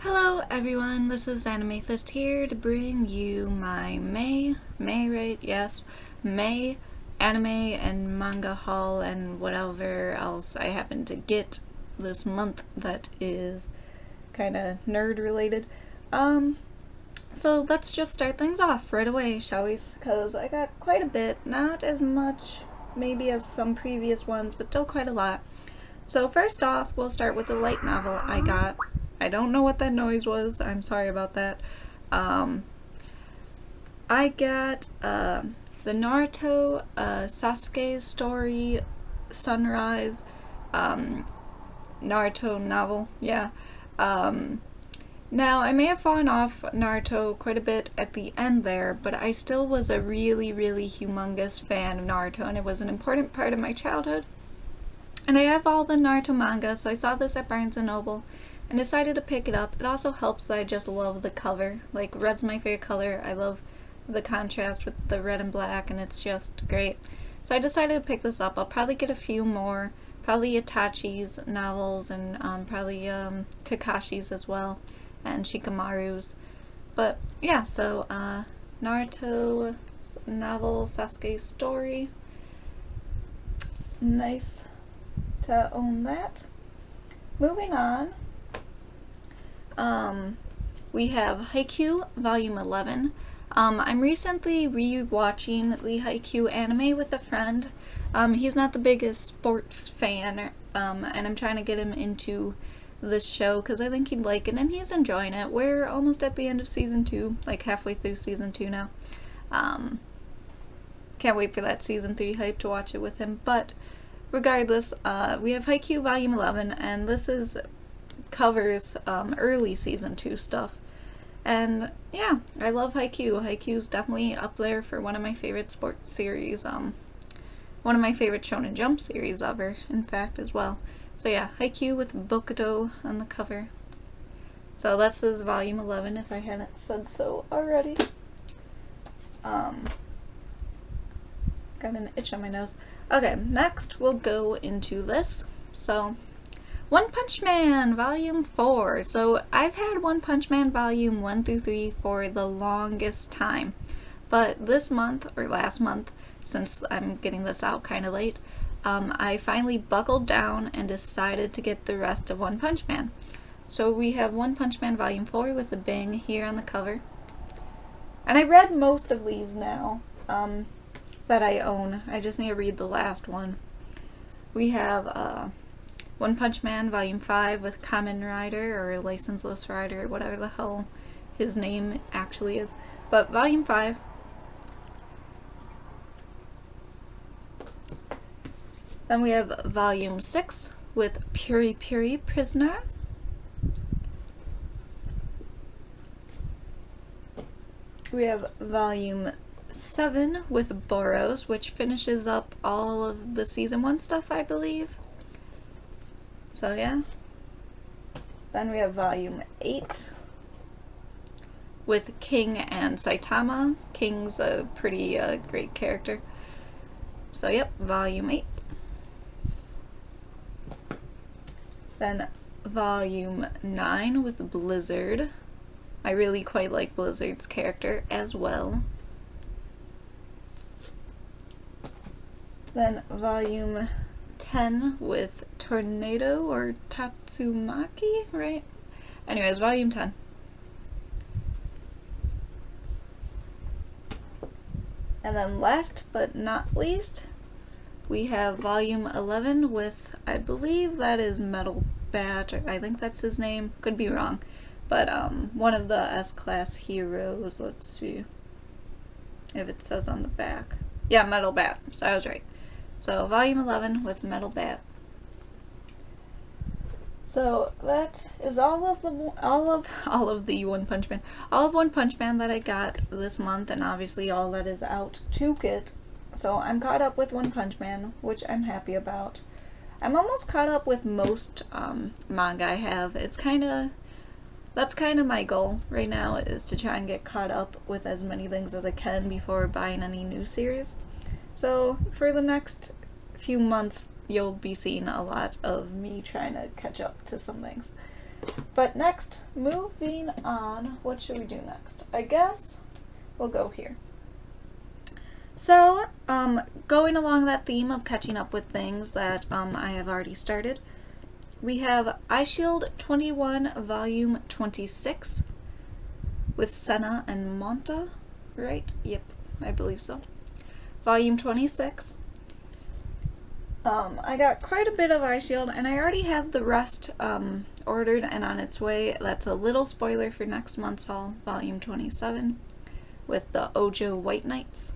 Hello everyone, this is Animathist here to bring you my May, right? Yes, May anime and manga haul and whatever else I happen to get this month that is kinda nerd related. So let's just start things off right away, shall we? Because I got quite a bit, not as much maybe as some previous ones, but still quite a lot. So first off, we'll start with the light novel I got. I don't know what that noise was. I'm sorry about that. I got the Naruto Sasuke story Sunrise Naruto novel. Yeah. Now, I may have fallen off Naruto quite a bit at the end there, but I still was a really, really humongous fan of Naruto, and it was an important part of my childhood. And I have all the Naruto manga, so I saw this at Barnes & Noble and decided to pick it up. It also helps that I just love the cover. Like, red's my favorite color. I love the contrast with the red and black, and it's just great. So I decided to pick this up. I'll probably get a few more, probably Itachi's novels and probably Kakashi's as well, and Shikamaru's. But yeah, so Naruto novel, Sasuke's story. Nice to own that. Moving on, we have Haikyuu Volume 11. I'm recently re-watching the Haikyuu anime with a friend. He's not the biggest sports fan, and I'm trying to get him into this show because I think he'd like it, and he's enjoying it. We're almost at the end of Season 2, like halfway through Season 2 now. Can't wait for that Season 3 hype to watch it with him, but regardless, we have Haikyuu Volume 11, and this covers early Season 2 stuff. And yeah, I love Haikyuu. Haikyuu's definitely up there for one of my favorite sports series. One of my favorite Shonen Jump series ever, in fact, as well. So yeah, Haikyuu with Bokuto on the cover. So this is Volume 11, if I hadn't said so already. Got an itch on my nose. Okay, next we'll go into this. So, One Punch Man Volume 4. So, I've had One Punch Man Volume 1 through 3 for the longest time. But this month, or last month, since I'm getting this out kind of late, I finally buckled down and decided to get the rest of One Punch Man. So we have One Punch Man Volume 4 with a bang here on the cover. And I read most of these now. That I own. I just need to read the last one. We have One Punch Man Volume 5 with Kamen Rider, or Licenseless Rider, or whatever the hell his name actually is. But Volume 5. Then we have Volume 6 with Puri Puri Prisoner. We have Volume 7 with Boros, which finishes up all of the Season 1 stuff, I believe. So yeah. Then we have Volume 8 with King and Saitama. King's a pretty great character. So yep, Volume 8. Then Volume 9 with Blizzard. I really quite like Blizzard's character as well. Then Volume 10 with Tornado or Tatsumaki, right? Anyways, Volume 10. And then last but not least, we have Volume 11 with, I believe that is Metal Bat. I think that's his name. Could be wrong. But one of the S-Class heroes. Let's see if it says on the back. Yeah, Metal Bat. So I was right. So Volume 11 with Metal Bat. So that is all of the One Punch Man, all of One Punch Man that I got this month, and obviously all that is out to get. So I'm caught up with One Punch Man, which I'm happy about. I'm almost caught up with most manga I have. That's kind of my goal right now, is to try and get caught up with as many things as I can before buying any new series. So for the next few months, you'll be seeing a lot of me trying to catch up to some things. But next, moving on, what should we do next? I guess we'll go here. So, going along that theme of catching up with things that I have already started, we have Eyeshield 21 Volume 26 with Senna and Monta, right? Yep, I believe so. Volume 26. I got quite a bit of Eyeshield, and I already have the rest ordered and on its way. That's a little spoiler for next month's haul, Volume 27, with the Ojo White Knights.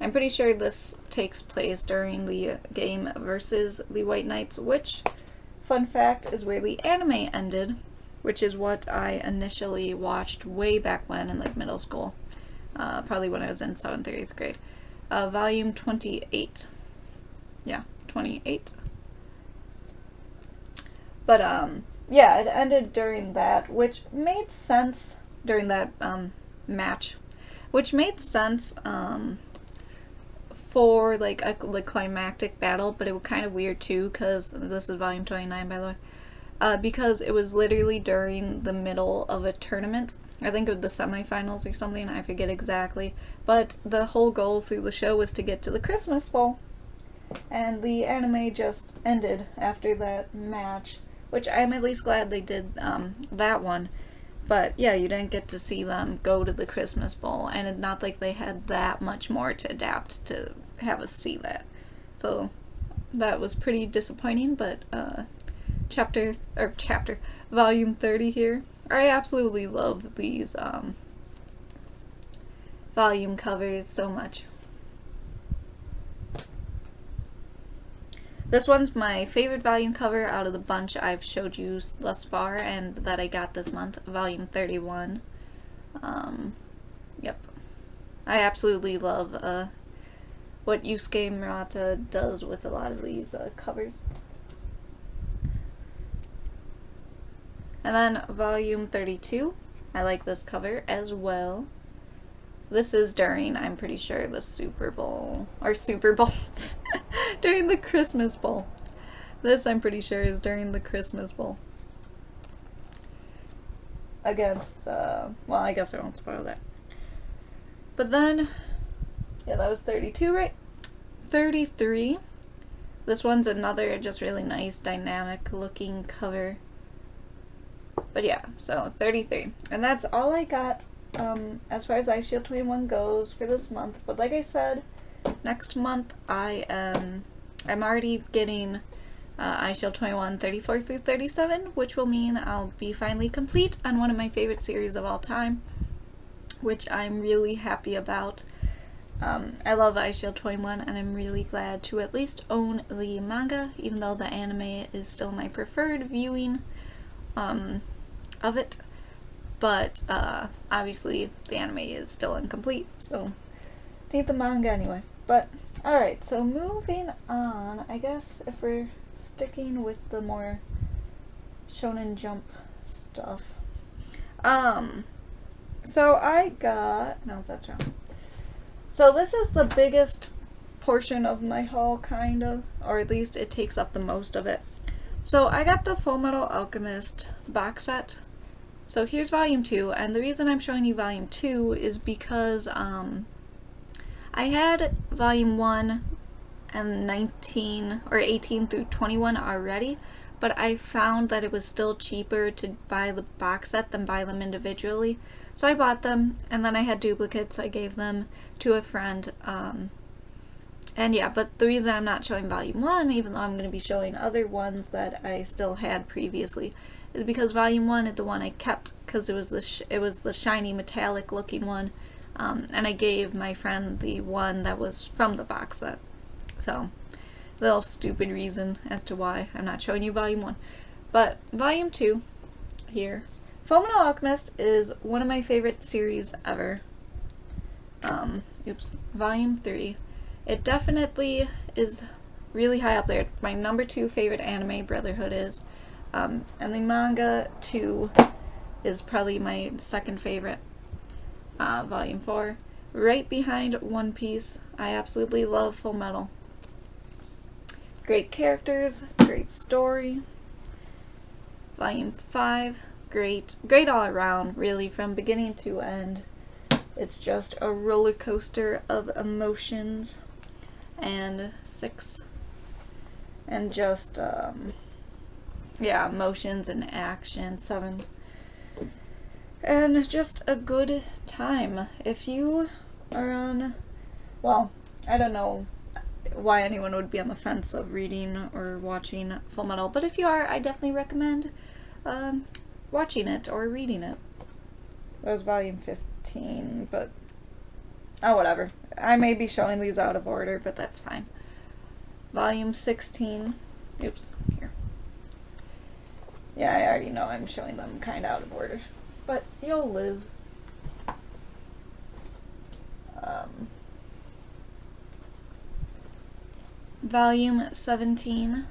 I'm pretty sure this takes place during the game versus the White Knights, which, fun fact, is where the anime ended, which is what I initially watched way back when in like middle school, probably when I was in 7th or 8th grade. Volume 28. Yeah, 28. But yeah, it ended during that, which made sense during that match, which made sense for like a climactic battle, but it was kind of weird too, because this is volume 29, by the way, because it was literally during the middle of a tournament. I think of the semifinals or something, I forget exactly, but the whole goal through the show was to get to the Christmas Bowl, and the anime just ended after that match, which I'm at least glad they did that one. But yeah, you didn't get to see them go to the Christmas Bowl, and it's not like they had that much more to adapt to have us see that. So that was pretty disappointing, but volume 30 here. I absolutely love these volume covers so much. This one's my favorite volume cover out of the bunch I've showed you thus far and that I got this month, volume 31. Yep. I absolutely love what Yusuke Murata does with a lot of these covers. And then volume 32. I like this cover as well. This is during, I'm pretty sure, the Super Bowl. Or Super Bowl. During the Christmas Bowl. This, I'm pretty sure, is during the Christmas Bowl. Against, well, I guess I won't spoil that. But then, yeah, that was 32, right? 33. This one's another just really nice, dynamic looking cover. But yeah, so 33. And that's all I got as far as Eyeshield 21 goes for this month. But like I said, next month I'm already getting Eyeshield 21 34 through 37, which will mean I'll be finally complete on one of my favorite series of all time, which I'm really happy about. I love Eyeshield 21, and I'm really glad to at least own the manga, even though the anime is still my preferred viewing of it. But obviously the anime is still incomplete, so need the manga anyway. But alright, so moving on, I guess if we're sticking with the more Shonen Jump stuff. So I got, no, that's wrong. So this is the biggest portion of my haul, kind of, or at least it takes up the most of it. So I got the Fullmetal Alchemist box set. So here's volume 2, and the reason I'm showing you volume 2 is because I had volume 1 and 19 or 18 through 21 already, but I found that it was still cheaper to buy the box set than buy them individually. So I bought them, and then I had duplicates, so I gave them to a friend. And yeah, but the reason I'm not showing volume 1, even though I'm going to be showing other ones that I still had previously, is because volume 1 is the one I kept, because it was the shiny metallic looking one, and I gave my friend the one that was from the box set. So, little stupid reason as to why I'm not showing you volume 1. But volume 2 here. Fullmetal Alchemist is one of my favorite series ever. Volume 3. It definitely is really high up there. My number 2 favorite anime, Brotherhood, is. And the manga 2 is probably my second favorite. Volume 4. Right behind One Piece. I absolutely love Fullmetal. Great characters, great story. Volume 5, great all around, really, from beginning to end. It's just a roller coaster of emotions. And 6, and just, yeah, emotions and action. 7, and just a good time. If you are on, well, I don't know why anyone would be on the fence of reading or watching Full Metal, but if you are, I definitely recommend watching it or reading it. That was volume 15, but oh, whatever. I may be showing these out of order, but that's fine. Volume 16. Oops, here. Yeah, I already know I'm showing them kind of out of order, but you'll live. Volume 17.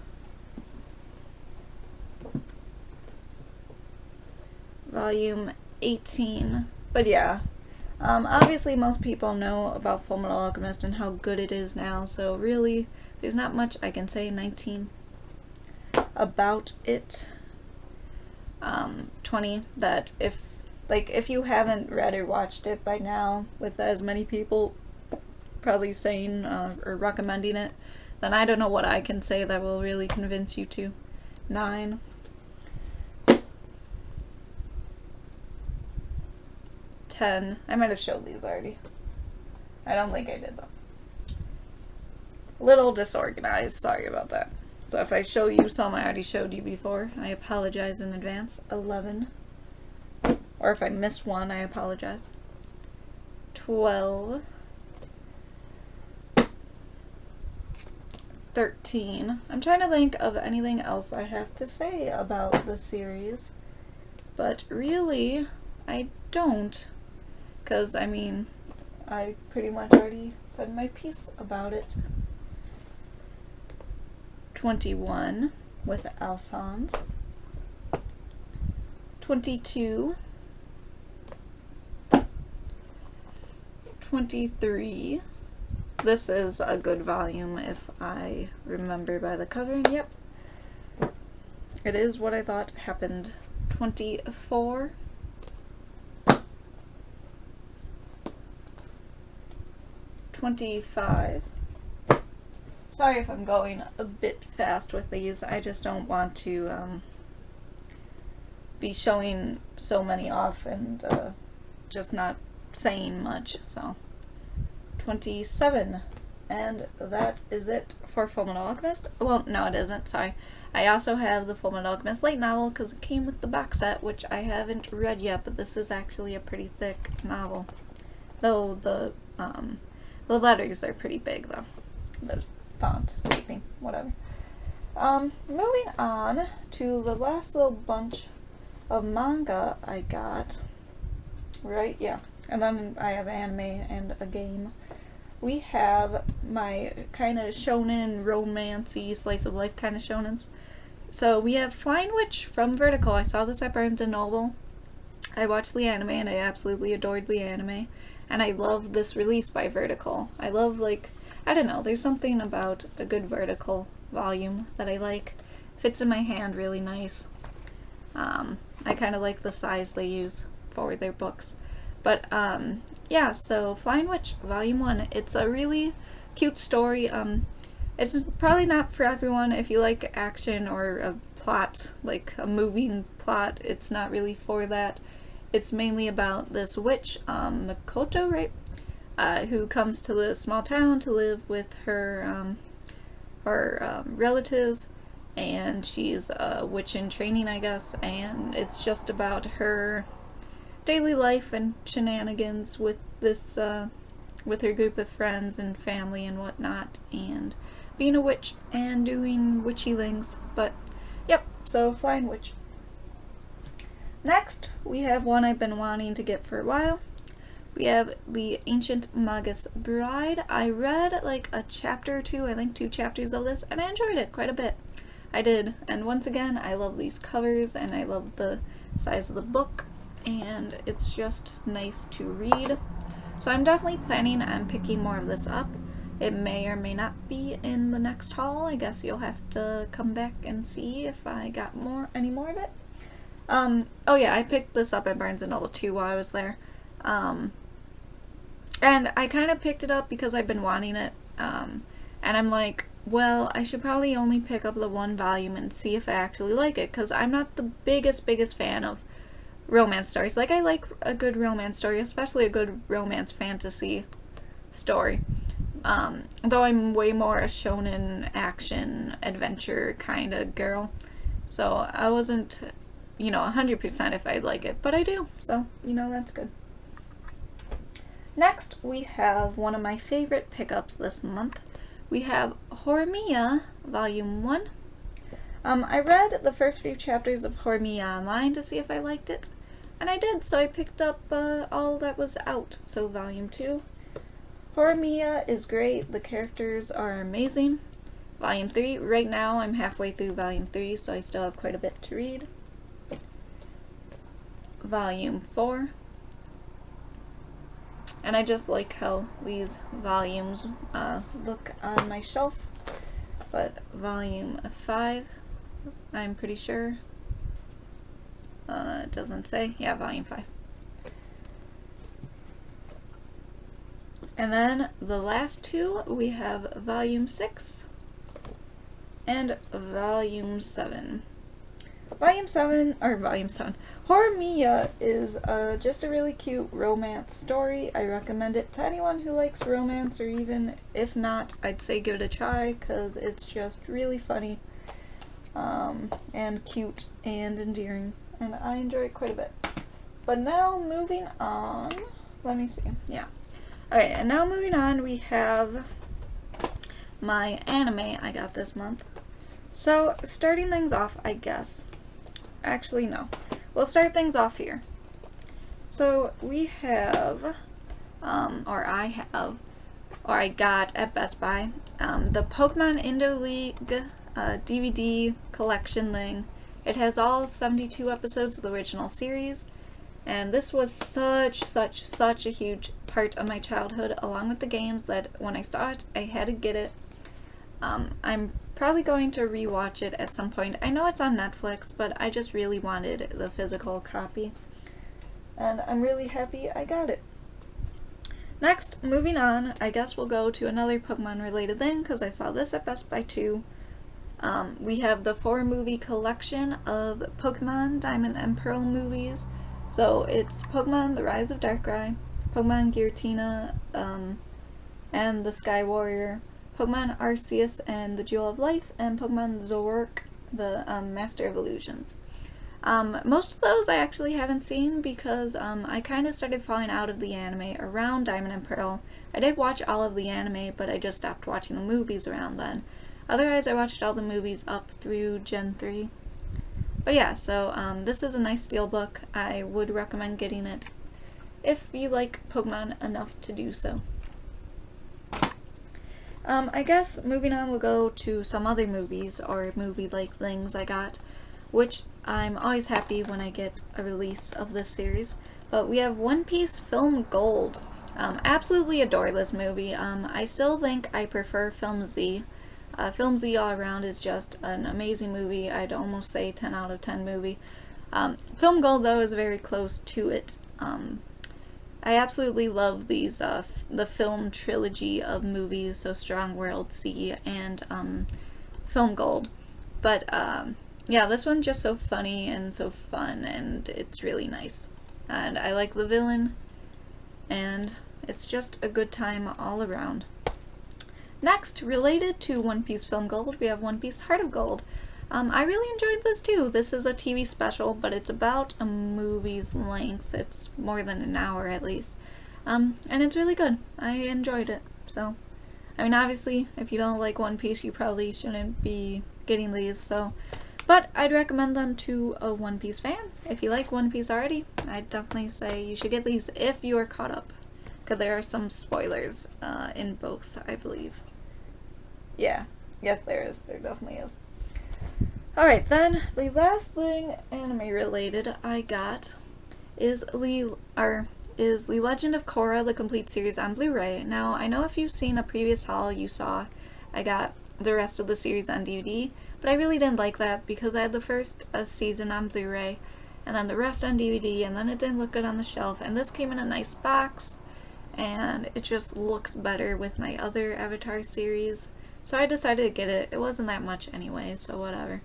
Volume 18. But yeah, obviously most people know about Fullmetal Alchemist and how good it is now, so really there's not much I can say. 19 about it. 20 that if you haven't read or watched it by now, with as many people probably saying or recommending it, then I don't know what I can say that will really convince you to. 9. 10. I might have showed these already. I don't think I did though. Little disorganized, sorry about that. So if I show you some I already showed you before, I apologize in advance. 11. Or if I miss one, I apologize. 12. 13. I'm trying to think of anything else I have to say about the series, but really, I don't. Because, I mean, I pretty much already said my piece about it. 21 with Alphonse. 22. 23. This is a good volume if I remember by the cover. Yep. It is what I thought happened. 24. 25. Sorry if I'm going a bit fast with these. I just don't want to be showing so many off and just not saying much. So 27. And that is it for Fullmetal Alchemist. Well, no it isn't, sorry. I also have the Fullmetal Alchemist light novel because it came with the box set, which I haven't read yet, but this is actually a pretty thick novel. Though the letters are pretty big though. The font, shaping, whatever. Moving on to the last little bunch of manga I got. Right, yeah. And then I have anime and a game. We have my kind of shonen, romancy, slice of life kind of shonens. So we have Flying Witch from Vertical. I saw this at Barnes & Noble. I watched the anime and I absolutely adored the anime. And I love this release by Vertical. I love, like, I don't know, there's something about a good Vertical volume that I like. Fits in my hand really nice. I kind of like the size they use for their books. But, yeah, so Flying Witch, Volume 1. It's a really cute story. It's probably not for everyone. If you like action or a plot, like a moving plot, it's not really for that. It's mainly about this witch, Makoto, right? Who comes to this small town to live with her relatives, and she's a witch in training, I guess, and it's just about her daily life and shenanigans with this, with her group of friends and family and whatnot, and being a witch and doing witchy things. But, yep, so Flying Witch. Next, we have one I've been wanting to get for a while. We have The Ancient Magus Bride. I read like a chapter or two, I think 2 chapters of this, and I enjoyed it quite a bit. I did, and once again, I love these covers, and I love the size of the book, and it's just nice to read. So I'm definitely planning on picking more of this up. It may or may not be in the next haul. I guess you'll have to come back and see if I got any more of it. Oh yeah, I picked this up at Barnes & Noble too while I was there. And I kind of picked it up because I've been wanting it. And I'm like, well, I should probably only pick up the one volume and see if I actually like it, because I'm not the biggest fan of romance stories. Like, I like a good romance story, especially a good romance fantasy story. Though I'm way more a shonen action adventure kind of girl. So I wasn't, 100% if I'd like it, but I do. So, that's good. Next, we have one of my favorite pickups this month. We have Horimiya, Volume 1. I read the first few chapters of Horimiya online to see if I liked it, and I did, so I picked up all that was out, so Volume 2. Horimiya is great, the characters are amazing. Volume 3, right now I'm halfway through Volume 3, so I still have quite a bit to read. Volume 4. And I just like how these volumes look on my shelf. But Volume 5, I'm pretty sure. It doesn't say. Yeah, Volume 5. And then the last two, we have Volume 6 and Volume 7. Volume 7. Horimiya is just a really cute romance story. I recommend it to anyone who likes romance, or even if not, I'd say give it a try, because it's just really funny and cute and endearing, and I enjoy it quite a bit. But now moving on, let me see. Yeah. Alright, and now moving on, we have my anime I got this month. So, starting things off, I guess. Actually, no. We'll start things off here. So, we have, I got at Best Buy, the Pokemon Indo League DVD collection thing. It has all 72 episodes of the original series, and this was such a huge part of my childhood, along with the games, that when I saw it, I had to get it. I'm probably going to rewatch it at some point. I know it's on Netflix, but I just really wanted the physical copy, and I'm really happy I got it. Next, moving on, I guess we'll go to another Pokemon related thing, because I saw this at Best Buy too. We have the 4-movie collection of Pokemon Diamond and Pearl movies. So it's Pokemon The Rise of Darkrai, Pokemon Giratina and the Sky Warrior, Pokemon Arceus and the Jewel of Life, and Pokemon Zoroark, the Master of Illusions. Most of those I actually haven't seen, because I kind of started falling out of the anime around Diamond and Pearl. I did watch all of the anime, but I just stopped watching the movies around then. Otherwise, I watched all the movies up through Gen 3. But yeah, so this is a nice steelbook. I would recommend getting it if you like Pokemon enough to do so. I guess moving on, we'll go to some other movies or movie-like things I got, which I'm always happy when I get a release of this series. But we have One Piece Film Gold. Absolutely adore this movie. I still think I prefer Film Z. Film Z all around is just an amazing movie. I'd almost say 10 out of 10 movie. Film Gold, though, is very close to it. I absolutely love these, the film trilogy of movies, so Strong World C and Film Gold. But yeah, this one's just so funny and so fun, and it's really nice. And I like the villain, and it's just a good time all around. Next, related to One Piece Film Gold, we have One Piece Heart of Gold. I really enjoyed this too. This is a TV special, but it's about a movie's length. It's more than an hour at least. And it's really good. I enjoyed it. So, I mean, obviously, if you don't like One Piece, you probably shouldn't be getting these, so. But I'd recommend them to a One Piece fan. If you like One Piece already, I'd definitely say you should get these if you are caught up, because there are some spoilers in both, I believe. Yeah. Yes, there is. There definitely is. Alright, then, the last thing anime-related I got is The Legend of Korra, the complete series on Blu-ray. Now, I know if you've seen a previous haul you saw, I got the rest of the series on DVD, but I really didn't like that because I had the first season on Blu-ray, and then the rest on DVD, and then it didn't look good on the shelf, and this came in a nice box, and it just looks better with my other Avatar series, so I decided to get it. It wasn't that much anyway, so whatever.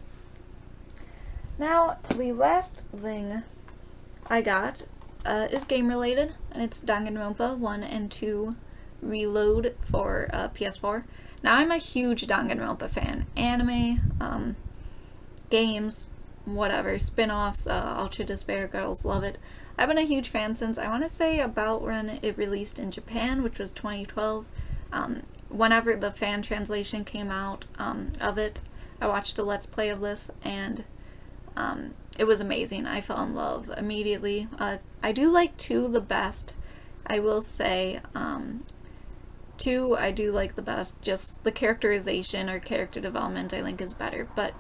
Now, the last thing I got is game related, and it's Danganronpa 1 and 2 Reload for PS4. Now, I'm a huge Danganronpa fan. Anime, games, whatever, spin-offs, Ultra Despair Girls, love it. I've been a huge fan since, I want to say, about when it released in Japan, which was 2012. Whenever the fan translation came out of it, I watched a Let's Play of this, and it was amazing. I fell in love immediately. I do like 2 the best, I will say. 2 I do like the best, just the characterization or character development I think is better, but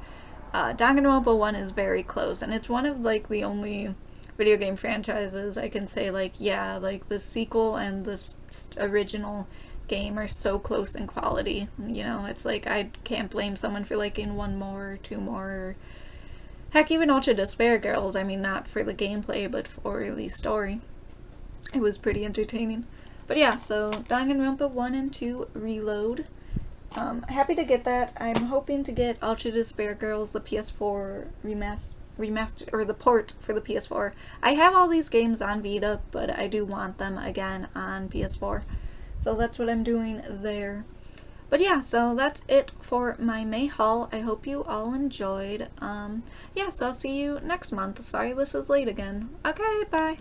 Danganronpa 1 is very close, and it's one of like the only video game franchises I can say like, yeah, like the sequel and this original game are so close in quality, you know. It's like I can't blame someone for liking 1 more or 2 more, or heck, even Ultra Despair Girls. I mean, not for the gameplay, but for the story. It was pretty entertaining. But yeah, so Danganronpa 1 and 2 Reload. Happy to get that. I'm hoping to get Ultra Despair Girls, the PS4 remaster, or the port for the PS4. I have all these games on Vita, but I do want them again on PS4. So that's what I'm doing there. But yeah, so that's it for my May haul. I hope you all enjoyed. Yeah, so I'll see you next month. Sorry this is late again. Okay, bye.